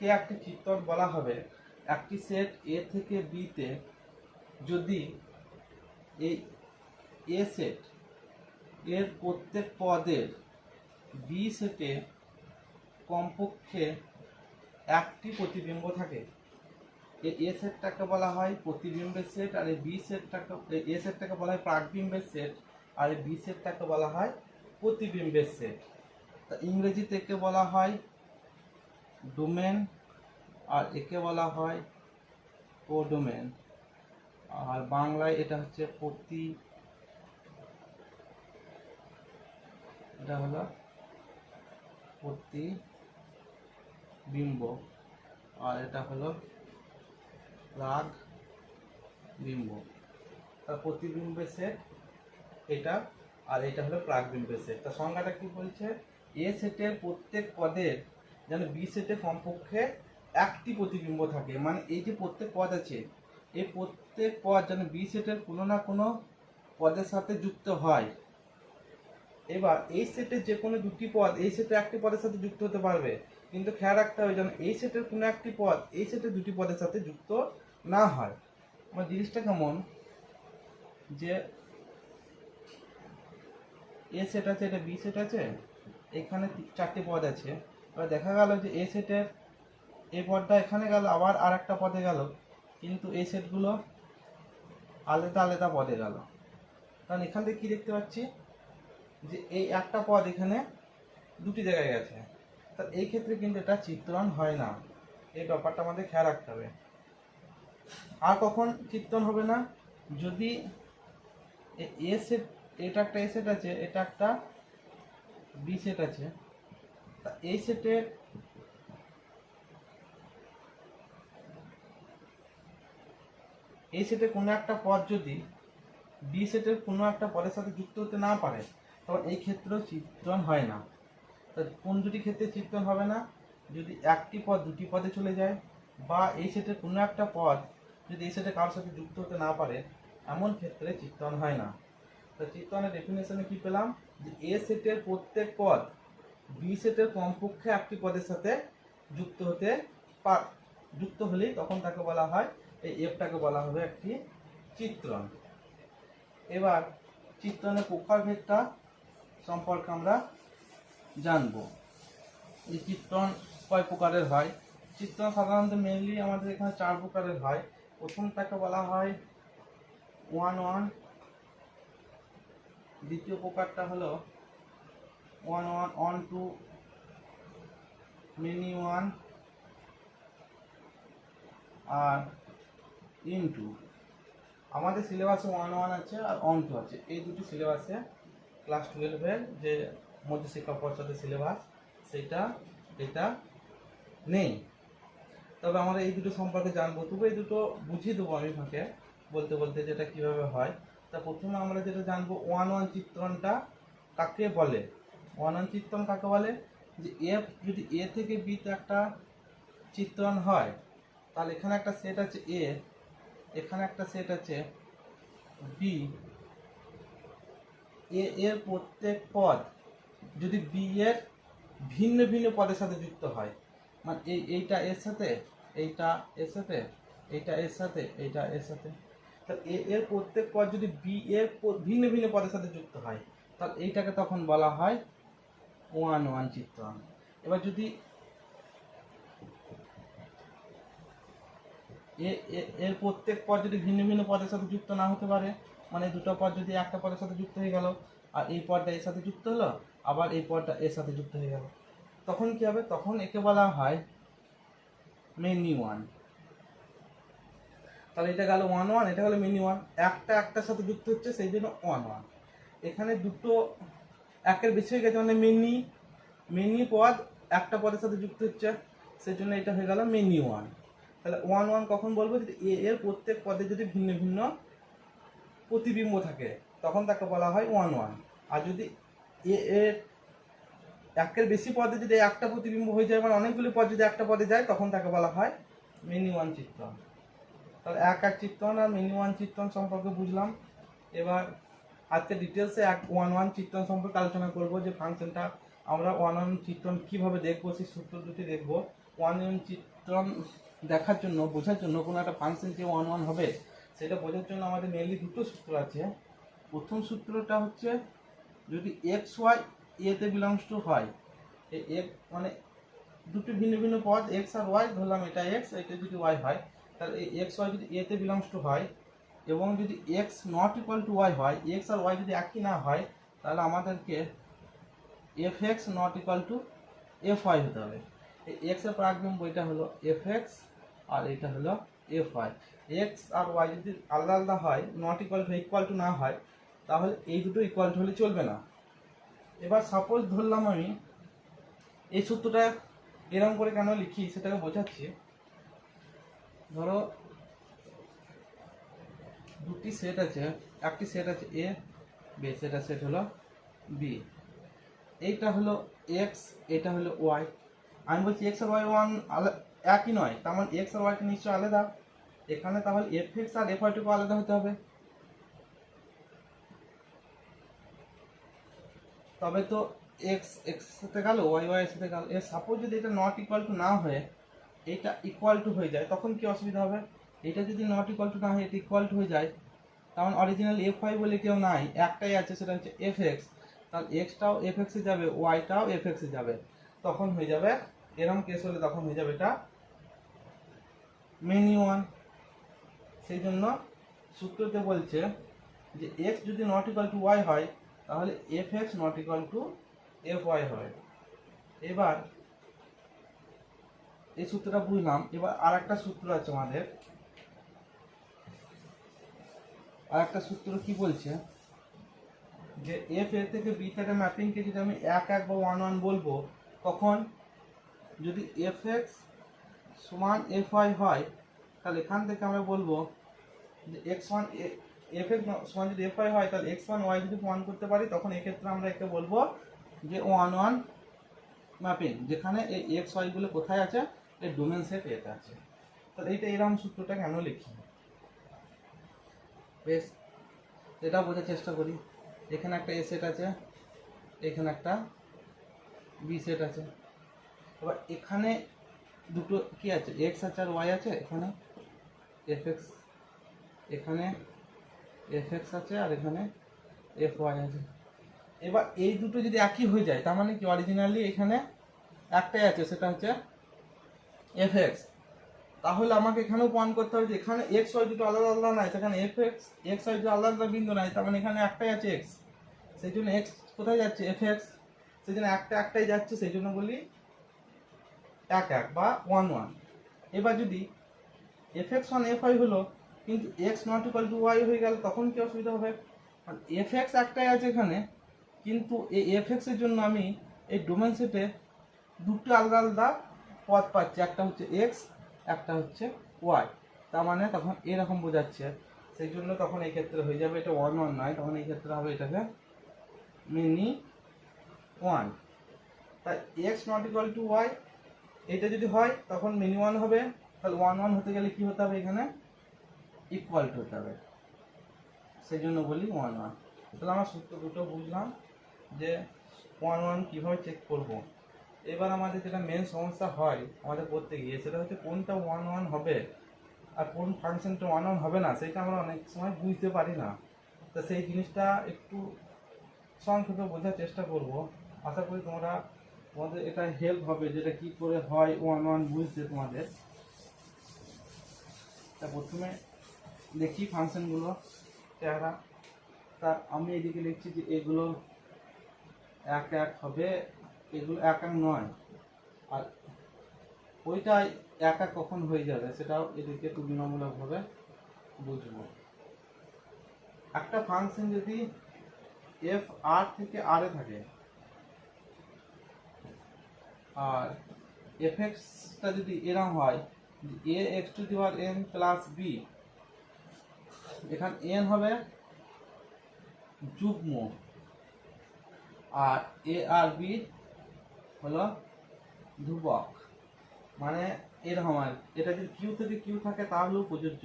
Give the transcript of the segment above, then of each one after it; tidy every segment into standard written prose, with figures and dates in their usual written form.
কে একটি চিত্রণ বলা হবে একটি সেট এ থেকে বিতে যদি এই এ সেট এর প্রত্যেক পদের বি সেটে কমপক্ষে একটি প্রতিবিম্ব থাকে। এ সেটটাকে বলা হয় প্রতিবিম্বের সেট, আর এই বি সেটটাকে এ সেটটাকে বলা হয় প্রাকবিম্বের সেট, আর এই বি সেটটাকে বলা হয় প্রতিবিম্বের সেট। তা ইংরেজিতে একে বলা হয় ডোমেন, আর একে বলা হয় কোডোমেন, আর বাংলায় এটা হচ্ছে এটা হলো প্রতিবিম্ব, আর এটা হলো প্রাকবিম্ব। তার প্রতিবিম্বের সেট এটা, আর এটা হলো প্রাকবিম্বের সেট। তার সংজ্ঞাটা কি বলছে, এ সেটের প্রত্যেক পদের যেন বি সেটে কমপক্ষে একটি প্রতিবিম্ব থাকে। মানে এই যে প্রত্যেক পদ আছে, এই প্রত্যেক পদ যেন বি সেটের কোনো না কোনো পদের সাথে যুক্ত হয়। এবার এই সেটের যে কোনো দুটি পদ এই সেটে একটি পদের সাথে যুক্ত হতে পারবে, কিন্তু খেয়াল রাখতে হবে যেন এই সেটের কোনো একটি পদ এই সেটের দুটি পদের সাথে যুক্ত না হয়। আমার জিনিসটা কেমন, যে এ সেট আছে, এটা বি সেট আছে, এখানে চারটি পদ আছে। এবার দেখা গেল যে এ সেটের এই পদটা এখানে গেল, আবার আর একটা পদে গেল, কিন্তু এই সেটগুলো আলাদা আলাদা পদে গেল। কারণ এখান থেকে কি দেখতে পাচ্ছি, যে এই একটা পদ এখানে দুটি জায়গায় গেছে। তা এই ক্ষেত্রে কিন্তু এটা চিত্রণ হয় না, এই ব্যাপারটা আমাদের খেয়াল রাখতে হবে। আর কখন চিত্রণ হবে না, যদি এ সেট, এটা একটা এ সেট আছে, এটা একটা বি সেট আছে, তা এই সেটে কোনো একটা পদ যদি বি সেটের কোনো একটা পদের সাথে যুক্ত হতে না পারে, তখন এই ক্ষেত্রেও চিত্রণ হয় না। তা কোন দুটি ক্ষেত্রে চিত্রণ হবে না, যদি একটি পদ দুটি পদে চলে যায়, বা এই সেটের কোনো একটা পদ যদি এই সেটে কারোর সাথে যুক্ত হতে না পারে, এমন ক্ষেত্রে চিত্রণ হয় না। তো চিত্রণের ডেফিনেশনে কি পেলাম, যে এ সেটের প্রত্যেক পদ বি সেটের কমপক্ষে একটি পদের সাথে যুক্ত হলেই তখন তাকে বলা হয়, এই এফটাকে বলা হবে একটি চিত্রণ। এবার চিত্রণের প্রকারভেদটা সম্পর্কে আমরা জানবো। এই চিত্রণ কয় প্রকারের হয়। চিত্রণ সাধারণত মেনলি আমাদের এখানে 4 প্রকারের হয়। প্রথমটাকে বলা হয় 1-1, দ্বিতীয় প্রকারটা হলো 1-1-1-2, মিনি 1, আর ইনটু। আমাদের সিলেবাসে 1-1 আছে আর অন-2 আছে, এই দুটি সিলেবাসে ক্লাস 12-এর যে মধ্যশিক্ষা পর্ষদের সিলেবাস সেটা এটা নেই। তবে আমরা এই দুটো সম্পর্কে জানবো, তবু এই দুটো বুঝিয়ে দেবো আমি ফাঁকে বলতে বলতে যেটা কিভাবে হয়। তা প্রথমে আমরা যেটা জানবো 1-1 চিত্রণটা কাকে বলে। 1-1 চিত্রণ কাকে বলে, যে এফ যদি এ থেকে বিতে একটা চিত্রণ হয়, তাহলে এখানে একটা সেট আছে এ, এখানে একটা সেট আছে বি, এর প্রত্যেক পদ যদি বি এর ভিন্ন ভিন্ন পদের সাথে যুক্ত হয়, মানে এইটা এর সাথে, এইটা এর সাথে, এইটা এর সাথে, এইটা এর সাথে, তা এর প্রত্যেক পদ যদি বি এর ভিন্ন ভিন্ন পদের সাথে যুক্ত হয়, তাহলে এইটাকে তখন বলা হয় 1-1 চিত্রণ। এবার যদি এর প্রত্যেক পদ যদি ভিন্ন ভিন্ন পদের সাথে যুক্ত না হতে পারে, মানে দুটো পদ যদি একটা পদের সাথে যুক্ত হয়ে গেল, আর এই পদটা এর সাথে যুক্ত হলো, আবার এই পদটা এর সাথে যুক্ত হয়ে গেল, তখন কি হবে, তখন একে বলা হয় মেনি 1। তাহলে এটা গেল 1-1, এটা গেল মেনি 1, একটার সাথে যুক্ত হচ্ছে সেই জন্য 1-1। এখানে দুটো একের বেশি হয়ে গেছে, মানে মেনি পদ একটা পদের সাথে যুক্ত হচ্ছে, সেই জন্য এটা হয়ে গেল মেনি 1। তাহলে 1-1 কখন বলবো, যদি এর প্রত্যেক পদে যদি ভিন্ন ভিন্ন প্রতিবিম্ব থাকে, তখন তাকে বলা হয় 1-1। আর যদি এর একের বেশি পদে যদি একটা প্রতিবিম্ব হয়ে যায়, মানে অনেকগুলি পদ যদি একটা পদে যায়, তখন তাকে বলা হয় মেনি 1 চিত্রণ। তাহলে এক চিত্রণ আর মেনি 1 চিত্রণ সম্পর্কে বুঝলাম। এবার আজকে ডিটেলসে 1-1 চিত্রণ সম্পর্কে আলোচনা করব, যে ফাংশনটা আমরা 1-1 চিত্রণ কিভাবে দেখবো, সেই সূত্র দুটি দেখবো। ওয়ান ইউন চিত্রণ দেখার জন্য, বোঝার জন্য, কোনো একটা ফাংশন যে ওয়ান ওয়ান হবে সেটা বোঝার জন্য আমাদের মেনলি দুটো সূত্র আছে। প্রথম সূত্রটা হচ্ছে যদি এক্স ওয়াই এতে বিলংস টু হয়, এই মানে দুটো ভিন্ন ভিন্ন পদ এক্স আর ওয়াই, ধরলাম এটা এক্স, এটা যদি ওয়াই হয়, তাহলে এই এক্স ওয়াই যদি এতে বিলংস টু হয় এবং যদি X not equal to Y হয়, এক্স আর ওয়াই যদি একই না হয়, তাহলে আমাদেরকে F X not equal to F Y হতে হবে। এই এক্স এর প্রাগবিম্ব এটা হলো এফ এক্স আর এটা হলো এফ ওয়াই। এক্স আর ওয়াই যদি আলাদা আলাদা হয়, নট ইকুয়াল টু না হয়, তাহলে এই দুটো ইকুয়াল টু হলে চলবে না। এবার সাপোজ ধরলাম আমি এই সূত্রটা এরকম করে কেন লিখি সেটাকে বোঝাচ্ছি। ধরো দুটি সেট আছে, একটি সেট আছে এ, বি, সেটা সেট হলো বি, এইটা হলো এক্স, এটা হলো ওয়াই। আমি বলছি এক্স আর ওয়াই ওয়ান একই নয়, তার মানে এক্স আর ওয়াইটা নিশ্চয়ই আলাদা। এখানে তাহলে এফ এক্স আর এফ ওয়াইটুকু আলাদা হতে হবে, তবে তো এক্স এক্স সাথে গেল, ওয়াই ওয়াই এর সাথে গেল। এর সাপোজ যদি এটা নট ইকুয়াল টু না হয়ে এটা ইকুয়াল টু হয়ে যায়, তখন কি অসুবিধা হবে? এটা যদি নট ইকুয়াল টু না হয় এটা ইকুয়াল টু হয়ে যায়, কারণ অরিজিনাল এফ ওয়াই বলে কেউ নাই, একটাই আছে, সেটা হচ্ছে এফ এক্স। তাহলে এক্সটাও এফ এক্সে যাবে, ওয়াইটাও এফ এক্সে যাবে, তখন হয়ে যাবে এরকম কেস হলে তখন হয়ে যাবে এটা মেনি ওয়ান। সেই জন্য সূত্রতে বলছে যে এক্স যদি নট ইকুয়াল টু ওয়াই হয়, তাহলে F X not equal to F Y হয়। এবার এই সূত্রটা বুঝলাম। এবার আর একটা সূত্র আছে আমাদের, আর একটা সূত্র কি বলছে যে এফ এ থেকে বি থেকে ম্যাপিংকে যদি আমি এক এক বা ওয়ান ওয়ান বলবো, তখন যদি এফ এক্স সমান এফ ওয়াই হয়, তাহলে এখান থেকে আমরা বলবো যে এক্স ওয়ান এফ এক্স সমান যদি এফ ওয়াই হয়, তাহলে এক্স ওয়ান ওয়াই যদি প্রমাণ করতে পারি, তখন এক্ষেত্রে আমরা একে বলবো যে ওয়ান ওয়ান ম্যাপিং, যেখানে এই এক্স ওয়াইগুলো কোথায় আছে, এই ডোমেন সেট এতে আছে। তাহলে এইটা এরকম সূত্রটা কেন লিখি, বেশ এটা বোঝার চেষ্টা করি। এখানে একটা এ সেট আছে, এখানে একটা বি সেট আছে। এবার এখানে দুটো কি আছে, এক্স আছে আর ওয়াই আছে, এখানে এফ এক্স, এখানে এফ এক্স আছে আর এখানে এফ ওয়াই আছে। এবার এই দুটো যদি একই হয়ে যায়, তার মানে কি অরিজিনালি এখানে একটাই আছে, সেটা হচ্ছে এফ এক্স। তাহলে আমাকে এখানেও প্রমাণ করতে হবে যে এখানে এক্স ওয়াই দুটো আলাদা আলাদা নাই, সেখানে এফ এক্স এক্স ওয়াই দুটো আলাদা আলাদা বিন্দু নাই, তার মানে এখানে একটাই আছে এক্স। সেই জন্য এক্স কোথায় যাচ্ছে, এফ এক্স, সেই জন্য একটাই যাচ্ছে, সেই জন্য বলি এক এক বা ওয়ান ওয়ান। এবার যদি F x one F Y হলো কিন্তু X not equal to Y হয়ে গেল, তখন কি অসুবিধা হবে? এফ এক্স একটাই আছে এখানে, কিন্তু এই এফ এক্স এর জন্য আমি এই ডোমেন সেটে দুটো আলাদা আলাদা পদ পাচ্ছি, একটা হচ্ছে এক্স, একটা হচ্ছে ওয়াই। তার মানে তখন এরকম বোঝাচ্ছে, সেই জন্য তখন এই ক্ষেত্রে হয়ে যাবে এটা ওয়ান ওয়ান নয়, তখন এই ক্ষেত্রে হবে এটাকে মিনি ওয়ান। তাই X not equal to Y এটা যদি হয় তখন মিনি ওয়ান হবে, তাহলে ওয়ান ওয়ান হতে গেলে কি হতে হবে, এখানে ইকুয়াল টু হতে হবে, সেই জন্য বলি ওয়ান ওয়ান। তাহলে আমরা সূত্র দুটো বুঝলাম যে ওয়ান ওয়ান কীভাবে চেক করব। এবার আমাদের যেটা মেন সমস্যা হয় আমাদের করতে গিয়ে, সেটা হচ্ছে কোনটা ওয়ান ওয়ান হবে আর কোন ফাংশনটা ওয়ান ওয়ান হবে না, সেটা আমরা অনেক সময় বুঝতে পারি না। তো সেই জিনিসটা একটু সংক্ষেপে বোঝার চেষ্টা করব, আশা করি তোমাদের এটা হেল্প হবে, যেটা কি করে হয় ওয়ান ওয়ান বুঝতে তোমাদের। তা প্রথমে দেখি ফাংশনগুলো চেহারা। তা আমি এদিকে লিখছি যে এগুলো এক এক হবে, এগুলো এক এক নয়, আর ওইটাই এক এক কখন হয়ে যাবে সেটাও এদিকে তুলনামূলকভাবে বুঝবো। একটা ফাংশন যদি এফ আর থেকে আর এ থাকে আর এফ এক্সটা যদি এরকম হয় এ x to the power n plus b, এখানে এন হবে যুগ্ম আর এ আর বি হলো ধ্রুবক, মানে এরকম আর এটা যদি কিউ থেকে কিউ থাকে তাহলেও প্রযোজ্য।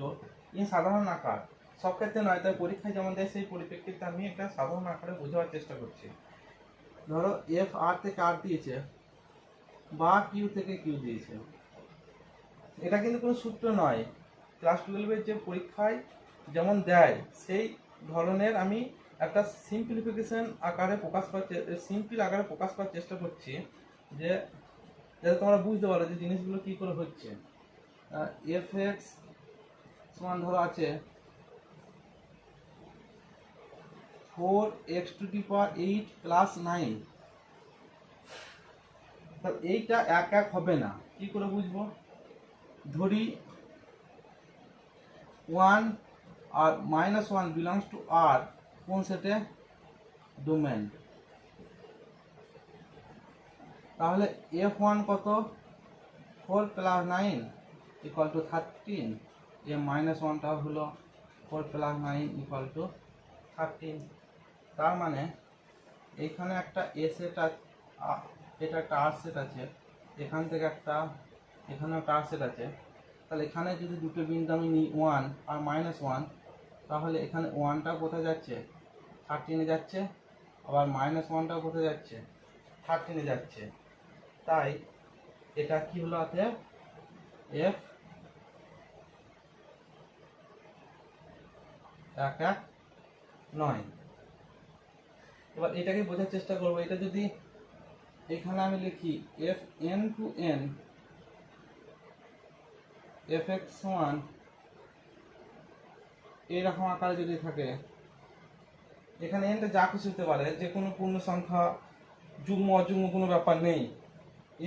এই সাধারণ আকার, সব ক্ষেত্রে নয়, তাই পরীক্ষায় যেমন দেয় সেই পরিপ্রেক্ষিতে আমি একটা সাধারণ আকারে বোঝাবার চেষ্টা করছি। ধরো এফ আর থেকে আর দিয়েছে বা কিউ থেকে কিউ দিয়েছে, এটা কিন্তু কোনো সূত্র নয়, ক্লাস 12-এর যে পরীক্ষায় যেমন দেয় সেই ধরনের আমি একটা সিম্পলিফিকেশন আকারে সিম্পল আকারে প্রকাশ করার চেষ্টা করছি, যে যাতে তোমরা বুঝতে পারো যে জিনিসগুলো কী করে হচ্ছে। এফ এক্স সমান ধরো আছে 4x⁸ প্লাস 9। তাহলে এইটা এক এক হবে না, কি করে বুঝবো? ধরি 1 আর -1 বিলংস টু আর কোন সেটে? ডোমেন। তাহলে f1 কত? 4 প্লাস 9 ইকুয়াল টু 13। -1টা হলো 4 প্লাস 9 ইকুয়াল টু 13। তার মানে এইখানে একটা এ সেট আছে, এটা একটা আর সেট আছে, এখান থেকে একটা, এখানে একটা আর সেট আছে। তাহলে এখানে যদি দুটো বিন্দু আমি নিই 1 আর -1, তাহলে এখানে 1টা কোথায় যাচ্ছে? 13-এ যাচ্ছে, আবার -1টাও কোথায় যাচ্ছে? 13-এ যাচ্ছে। তাই এটা কি হলো? অতএব f 1 1 9। এবার এটাকে বোঝার চেষ্টা করবো। এটা যদি এখানে আমি লিখি f n to n fx সমান এইরকম আকারে যদি থাকে, এখানে এনটা যা কিছু হতে পারে, যে কোনো পূর্ণ সংখ্যা, যুগ্ম অযুগ্ম কোনো ব্যাপার নেই,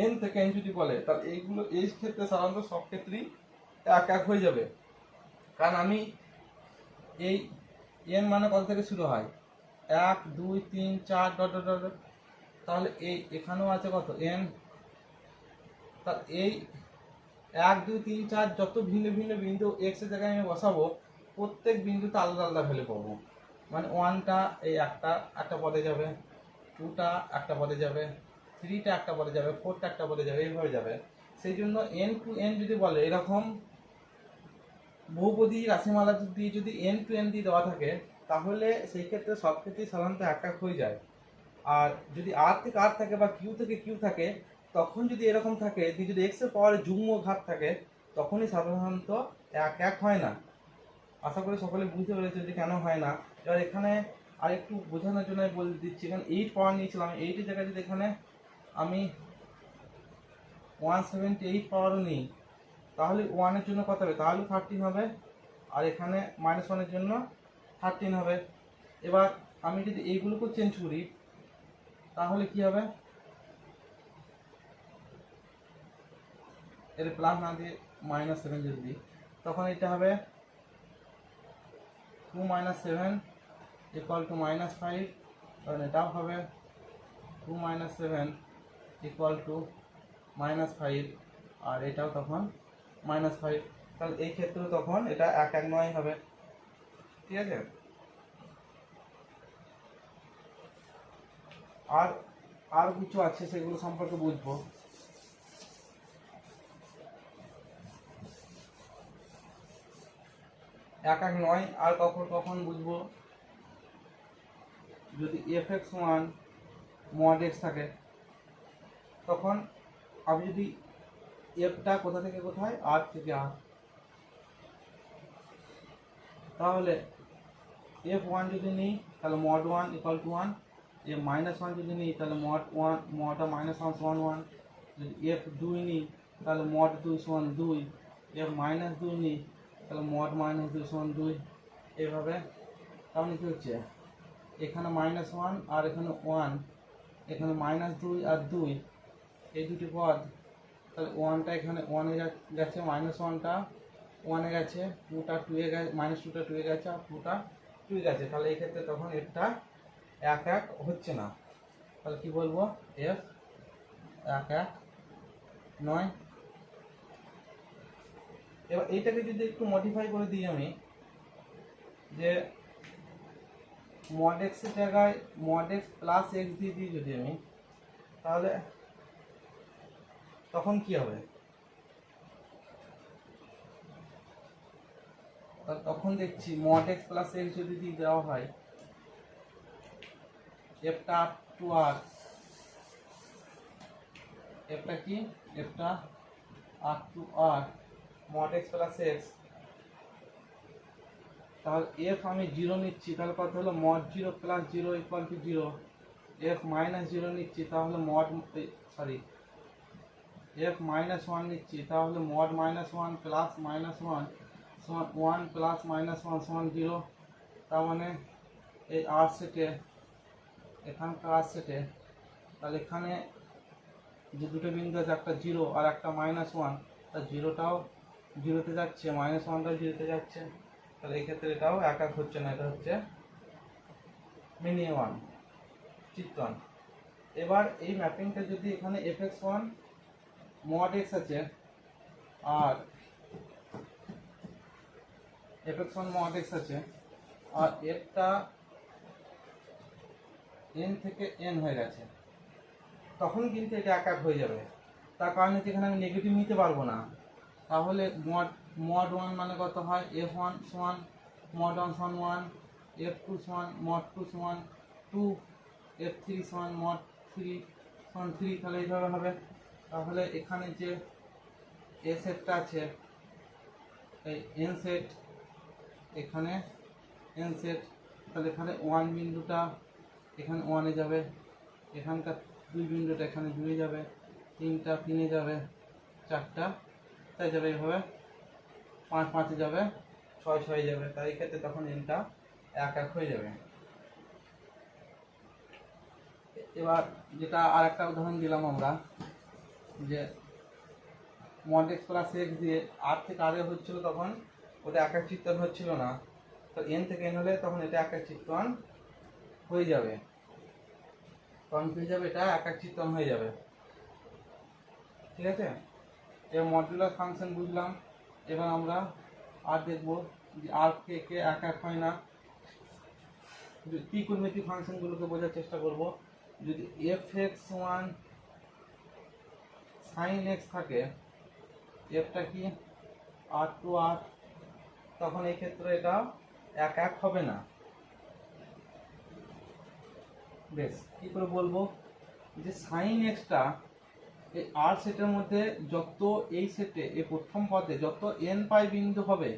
এন থেকে এন যদি বলে, তাহলে এইগুলো এই ক্ষেত্রে সাধারণত সব ক্ষেত্রেই এক এক হয়ে যাবে। কারণ আমি এই এন মানে কত থেকে শুরু হয়? 1 2 3 4 ডট ডট ডট। তাহলে এই এখানেও আছে কত? এন। তা এই 1 2 3 4 যত ভিন্ন ভিন্ন বিন্দু এক্স এর জায়গায় আমি বসাবো, প্রত্যেক বিন্দুতে আলাদা আলাদা ভ্যালু পাবো। মানে 1টা এই একটা পদে যাবে, 2টা একটা পদে যাবে, 3টা একটা পদে যাবে, 4টা একটা পদে যাবে, এইভাবে যাবে। সেই জন্য n টু n যদি বলে, এরকম বহুপদী রাশিমালা দিয়ে যদি n টু n দিয়ে দেওয়া থাকে, তাহলে সেই ক্ষেত্রে সব ক্ষেত্রেই সাধারণত এক এক হয়ে যায়। আর যদি আর থেকে আর থাকে বা কিউ থেকে কিউ থাকে, তখন যদি এরকম থাকে, যদি এক্স এর পাওয়ারে যুগ্ম ঘাত থাকে, তখনই সাধারণত এক এক হয় না। আশা করি সকলে বুঝতে পেরেছে যে কেন হয় না। এবার এখানে আর একটু বোঝানোর জন্য আমি বলে দিচ্ছি, এখানে 8 পাওয়ার নিয়েছিলাম, 8-এর জায়গায় যদি এখানে আমি 178 পাওয়ারও নিই, তাহলে 1-এর জন্য কত হবে? তাহলে 13 হবে, আর এখানে -1-এর জন্য 13 হবে। এবার আমি যদি এইগুলোকেও চেঞ্জ করি, তাহলে কি হবে? এর প্লাস না দিয়ে -7 যদি দিই, তখন এটা হবে 2 - 7 ইকুয়াল টু -5। কারণ এটাও হবে 2 - 7 ইকুয়াল টু -5, আর এটাও তখন -5। তাহলে এই ক্ষেত্রে তখন এটা 1 1 9 হবে। ঠিক আছে? আর কিছু আছে, সেগুলো সম্পর্কে বুঝবো। 1 1 9 আর কখন বুঝবো? যদি fx সমান mod x থাকে, তখন আমি যদি এফটা কোথা থেকে কোথায়? আর থেকে আর, তাহলে f1 যদি নিই তাহলে mod 1 ইকুয়াল টু 1, -1 যদি নিই তাহলে mod 1 -1 সমান 1, যদি f2 নিই তাহলে mod 2 সমান 2, f-2 নিই তাহলে mod -2 সমান 2। এইভাবে তাহলে কি হচ্ছে? এখানে -1 আর এখানে 1, এখানে -2 আর 2, এই দুটি পদ। তাহলে 1টা এখানে 1-এ গেছে, -1টা 1-এ গেছে, 2টা 2-এ গেছে, -2টা 2-এ গেছে, আর 2টা 2-এ গেছে। তাহলে এই ক্ষেত্রে তখন এটা 1 1 হচ্ছে না। তাহলে কি বলবো? f 1 1 9। এবার এইটাকে যদি একটু মডিফাই করে দিই আমি, যে mod x এর জায়গায় mod x প্লাস x দিয়ে দিই যদি আমি, তাহলে তখন কি হবে? তখন দেখছি mod x প্লাস x যদি দিয়ে দেওয়া হয়, এফটা আপ টু আর, এফটা কি? এফটা up to r mod x plus x, তাহলে এফ আমি জিরো নিচ্ছি, তাহলে কত হলো mod zero plus zero equal to zero. F minus zero নিচ্ছি, তাহলে mod sorry f minus one নিচ্ছি, তাহলে mod minus one plus minus one সমান ওয়ান প্লাস মাইনাস ওয়ান সমান জিরো। তার মানে এই আর সেটে, এখানকার আর সেটে, তাহলে এখানে যে দুটো বিন্দু আছে, একটা জিরো আর একটা মাইনাস ওয়ান, তা জিরোটাও জিরোতে যাচ্ছে, মাইনাস ওয়ানটাও জিরোতে যাচ্ছে, তাহলে এই ক্ষেত্রে এটাও এক এক হচ্ছে না, এটা হচ্ছে মিনি ওয়ান চিত্রণ। এবার এই ম্যাপিংটা যদি এখানে f x one mod x আছে আর f x one mod x আছে, আর এফটা এন থেকে এন হয়ে গেছে, তখন কিন্তু এটা এক এক হয়ে যাবে। তার কারণে যেখানে আমি নেগেটিভ নিতে পারবো না, তাহলে মড ওয়ান মানে কত হয়, এফ ওয়ান সমান মড ওয়ান সমান ওয়ান, এফ টু সমান মড টু সমান টু, এফ থ্রি সমান মড থ্রি সমান থ্রি, তাহলে এইভাবে হবে। তাহলে এখানে যে এ সেটটা আছে, এই এন সেট, এখানে এন সেট, তাহলে এখানে ওয়ান বিন্দুটা এখানে ওয়ানে যাবে, এখানকার দুই বিন্দুটা এখানে দুয়ে যাবে, তিনটা তিনে যাবে, চারটা তাই যাবে, এইভাবে পাঁচ পাঁচে যাবে, ছয় ছয় যাবে, তাই এই ক্ষেত্রে তখন এনটা এক এক হয়ে যাবে। এবার যেটা আর একটা উদাহরণ দিলাম আমরা, যে মড এক্স প্লাস এক্স দিয়ে আর থেকে আরে হচ্ছিল, তখন ওটা এক এক চিত্রণ হচ্ছিল না, তো এন থেকে এন হলে তখন এটা এক এক চিত্রণ হয়ে যাবে, তখন হয়ে যাবে এটা এক এক চিত্রণ হয়ে যাবে। ঠিক আছে, এবার মডুলার ফাংশন বুঝলাম। এবার আমরা আর দেখবো যে আর কে কে এক এক হয় না, ত্রিকোণমিতিক ফাংশনগুলোকে বোঝার চেষ্টা করব। যদি F x one sine x থাকে, এফটা কি আর টু আর, তখন এই ক্ষেত্রে এটা এক এক হবে না। বেশ, কি করে বলবো, যে সাইন এক্সটা এই আর সেটের মধ্যে যত, এই সেটে এই প্রথম পদে যত এন পাই বিন্দু হবে,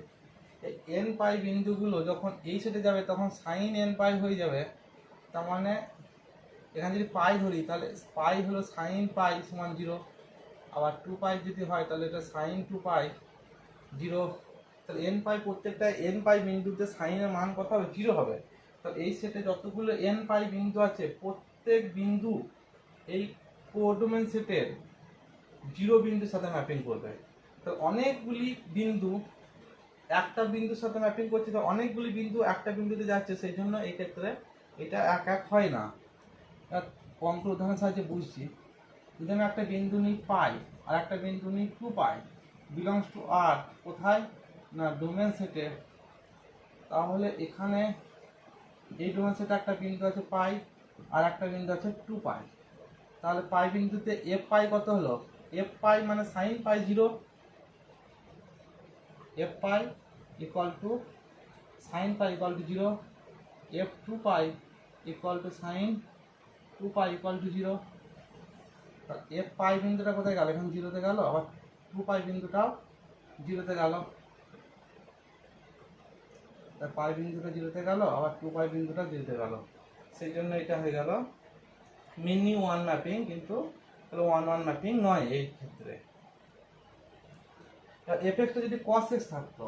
এই এন পাই বিন্দুগুলো যখন এই সেটে যাবে তখন সাইন এন পাই হয়ে যাবে। তার মানে এখানে যদি পাই ধরি, তাহলে পাই হলো সাইন পাই সমান জিরো, আবার টু পাই যদি হয় তাহলে এটা সাইন টু পাই জিরো। তাহলে এন পাই, প্রত্যেকটা এন পাই বিন্দুতে সাইনের মান কত হবে, জিরো হবে। তাহলে এই সেটে যতগুলো এন পাই বিন্দু আছে, প্রত্যেক বিন্দু এই কোঅর্ডিনেট সেটের জিরো বিন্দুর সাথে ম্যাপিং করবে। তো অনেকগুলি বিন্দু একটা বিন্দুর সাথে ম্যাপিং করছে, তো অনেকগুলি বিন্দু একটা বিন্দুতে যাচ্ছে, সেই জন্য এই ক্ষেত্রে এটা এক এক হয় না। অঙ্ক উদাহরণের সাহায্যে বুঝছি। যদি আমি একটা বিন্দু নিই পাই আর একটা বিন্দু নিই টু পাই, বিলংস টু আর, কোথায় না ডোমেন সেটে, তাহলে এখানে এই ডোমেন সেটে একটা বিন্দু আছে পাই আর একটা বিন্দু আছে টু পাই, তাহলে পাই বিন্দুতে এফ পাই কত হলো, এফ পাই মানে sine pi zero, f pi equal to sine pi equal to zero, f two pi equal to sine two pi equal to zero. F pi বিন্দুটা কোথায় গেল, এখন জিরোতে গেল, আবার টু পাই বিন্দুটাও জিরোতে গেল, তার পাই বিন্দুটা জিরোতে গেল, আবার টু পাই বিন্দুটা জিরোতে গেল, সেই জন্য এটা হয়ে গেল মিনি ওয়ান ম্যাপিং, কিন্তু ওয়ান ওয়ান ম্যাপিং নয় এই ক্ষেত্রে। এফ এক্সটা যদি কস এক্স থাকতো,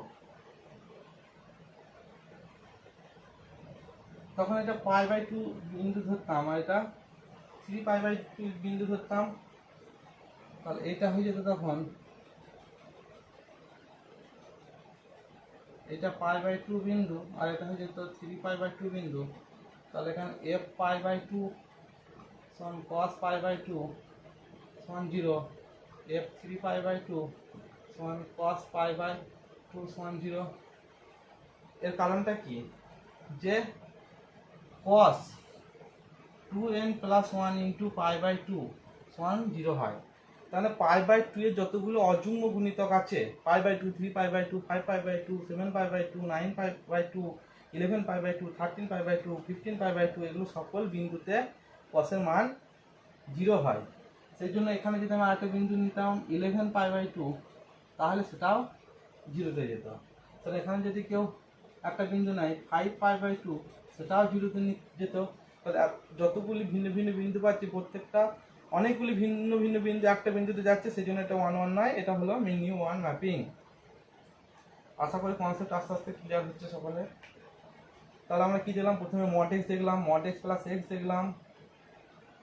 তখন এটা পাই বাই টু বিন্দু ধরতাম, আর এটা থ্রি পাই বাই টু বিন্দু ধরতাম, তাহলে এটা হয়ে যেত তখন এটা পাই বাই টু বিন্দু, আর এটা হয়ে যেত থ্রি পাই বাই টু বিন্দু। তাহলে এখানে এফ পাই বাই টু সমান কস পাই বাই টু সমান zero, F three pi by two সমান কস পাই বাই টু সমান জিরো। এর কারণটা কি, যে cos two N plus one into pi by two সমান জিরো হয়, তাহলে পাই বাই টু এর যতগুলো অযুগ্ম গুণিতক আছে, pi by two, three pi by two, five pi by two, seven pi by two, nine pi by two, 11 pi by two, 13 pi by two, 15 pi by two, এগুলো সকল বিন্দুতে কসের মান জিরো হয়। সেই জন্য এখানে যদি আমি আরেকটা বিন্দু নিতাম 11 পাই বাই টু, তাহলে সেটাও জিরোতে যেত। তাহলে এখানে যদি কেউ একটা বিন্দু নেয় 5π/2, সেটাও জিরোতে যেত। তাহলে যতগুলি ভিন্ন ভিন্ন বিন্দু পাচ্ছি, প্রত্যেকটা অনেকগুলি ভিন্ন ভিন্ন বিন্দু একটা বিন্দুতে যাচ্ছে, সেই জন্য এটা 1 1 নয়, এটা হলো মিনিউ 1 ম্যাপিং। আশা করি কনসেপ্ট আস্তে আস্তে ক্লিয়ার হচ্ছে সকলে। তাহলে আমরা কি দেখলাম, প্রথমে মড এক্স দেখলাম, মড এক্স প্লাস এক্স দেখলাম,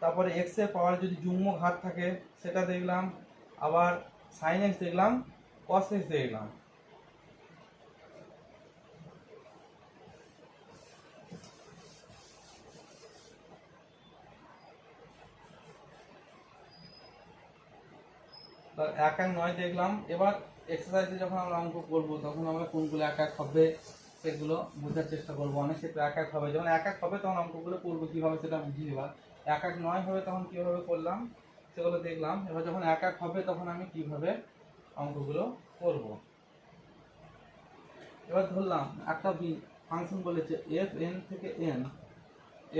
তারপরে এক্স এর পাওয়ার যদি যুগ্ম ঘাত থাকে সেটা দেখলাম, আবার সাইন এক্স দেখলাম, কস এক্স দেখলাম। তাহলে 1 1 9 দেখলাম। এবার এক্সারসাইজে যখন আমরা অঙ্ক করবো তখন আমরা কোনগুলো 1 1 হবে সেগুলো বোঝার চেষ্টা করবো। অনেক ক্ষেত্রে 1 1 হবে, যখন 1 1 হবে তখন অঙ্কগুলো করবো কীভাবে সেটা বুঝিয়ে দেওয়া। 1 1 9 হবে তখন কীভাবে করলাম সেগুলো দেখলাম। এবার যখন 1 1 হবে তখন আমি কিভাবে অঙ্কগুলো করব। এবার ধরলাম একটা ফাংশন বলেছে এফ এন থেকে এন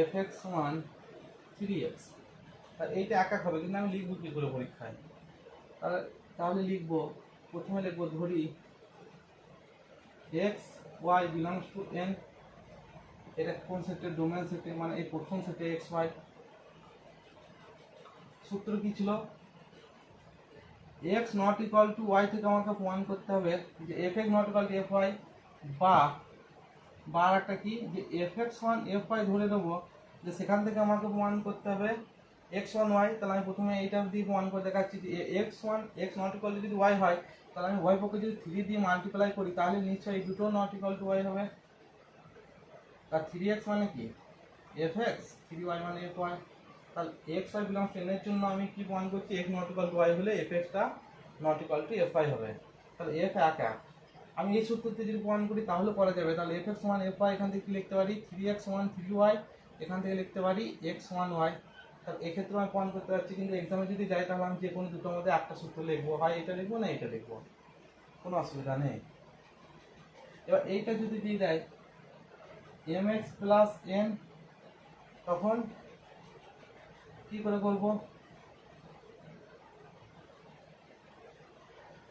এফ এক্স সমান 3x। এইটা 1 1 হবে, কিন্তু আমি লিখবো কী করে পরীক্ষায়? তাহলে লিখবো, প্রথমে লিখবো ধরি X Y belongs to N. এটা কোন সেটে? ডোমেন সেটে, মানে এই প্রথম সেটে এক্স ওয়াই। সূত্র কি ছিল? X not equal to Y থেকে আমাকে প্রমাণ করতে হবে যে F X not equal to F Y, বা একটা কি যে F x one F Y ধরে দেবো, যে সেখান থেকে আমাকে প্রমাণ করতে হবে এক্স ওয়ান ওয়াই। তাহলে আমি প্রথমে এইটা দিয়ে প্রমাণ করে দেখাচ্ছি যে x one x not equal two যদি ওয়াই হয়, তাহলে আমি ওয়াই পক্ষে যদি 3 দিয়ে মাল্টিপ্লাই করি তাহলে নিশ্চয়ই এই দুটো নট ইকুয়াল টু ওয়াই হবে। তার 3x মানে কি? এফ এক্স, 3y মানে এফ ওয়াই। তাহলে x Y belongs to n এর জন্য আমি কি প্রমাণ করছি? X not equal to y হলে এফ এক্সটা not equal to F y হবে। তাহলে এফ 1 1। আমি এই সূত্রতে যদি প্রমাণ করি তাহলে করা যাবে। তাহলে এফ এক্স সমান এফ ওয়াই, এখান থেকে কি লিখতে পারি? 3x সমান 3y, এখান থেকে লিখতে পারি এক্স সমান ওয়াই। তাহলে এক্ষেত্রে আমি প্রমাণ করতে পারছি। কিন্তু এক্সামে যদি যাই তাহলে আমি যে কোনো দুটোর মধ্যে একটা সূত্র লিখবো, হয় এটা লিখবো না এটা লিখবো, কোনো অসুবিধা নেই। এবার এইটা যদি দিয়ে দেয় mx প্লাস n, তখন কি করে করবো?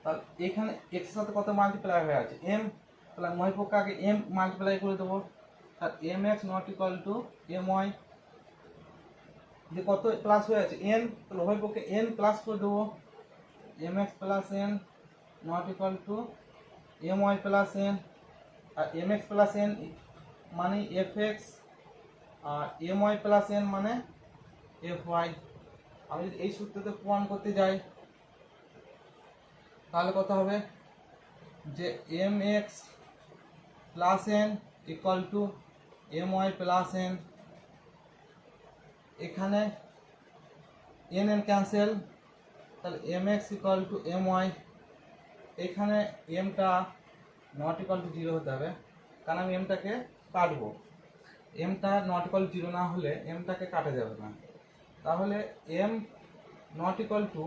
তাহলে এখানে x এর সাথে কত মাল্টিপ্লাই হয়ে আছে? m। তাহলে y পক্ষে আগে m মাল্টিপ্লাই করে দেবো। আর mx not equal to my, যে কত প্লাস হয়ে আছে n, তাহলে উভয় পক্ষে n প্লাস করে দেবো। mx plus n not equal to my plus n। আর mx প্লাস n মানে fx, আর my প্লাস n মানে fy। আমি যদি এই সূত্রতে প্রমাণ করতে যাই তাহলে কত হবে? যে mx plus n equal to my plus n। এখানে n n ক্যান্সেল, তাহলে mx ইকুয়াল টু my। এখানে mটা নট ইকুয়াল টু 0 হতে হবে, কারণ আমি mটাকে কাটবো। mটা নট ইকুয়াল টু 0 না হলে mটাকে কাটা যাবে না। তাহলে m নট ইকুয়াল টু,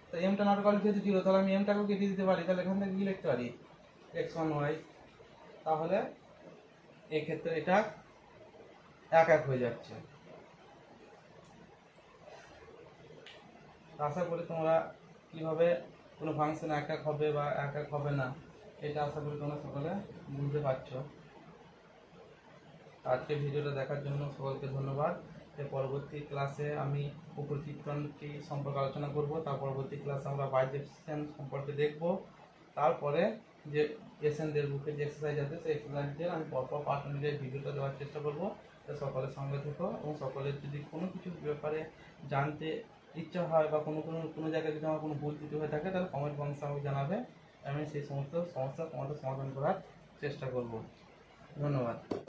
তো mটা নট ইকুয়াল টু যেহেতু 0, তাহলে আমি mটাকেও কেটে দিতে পারি। তাহলে এখান থেকে কি লিখতে পারি? x1y। তাহলে এই ক্ষেত্রে এটা 1 1 হয়ে যাচ্ছে। আশা করি তোমরা কিভাবে কোনো ফাংশন 1 1 হবে বা 1 1 হবে না এটা আশা করি তোমরা সকলে বুঝতে পারছো। আজকে ভিডিওটা দেখার জন্য সকলকে ধন্যবাদ। এর পরবর্তী ক্লাসে আমি উপচিত্রণটি সম্পর্কে আলোচনা করব। তার পরবর্তী ক্লাসে আমরা বাইজেকশন সম্পর্কে দেখব। তারপরে যে এসএনদের বুকে যে এক্সারসাইজ আছে সেই এক্সারসাইজের আমি পরপর পার্ট অনুযায়ী ভিডিওটা দেওয়ার চেষ্টা করব। তো সকলের সঙ্গে থেকো, এবং সকলের যদি কোনো কিছু ব্যাপারে জানতে ইচ্ছা হয় বা কোনো জায়গায় যদি আমার কোনো ভুল ত্রুটি হয়ে থাকে তাহলে কমেন্ট বক্সে আমাকে জানাবে। আমি সেই সমস্ত সমস্যার সমাধান করার চেষ্টা করব। ধন্যবাদ।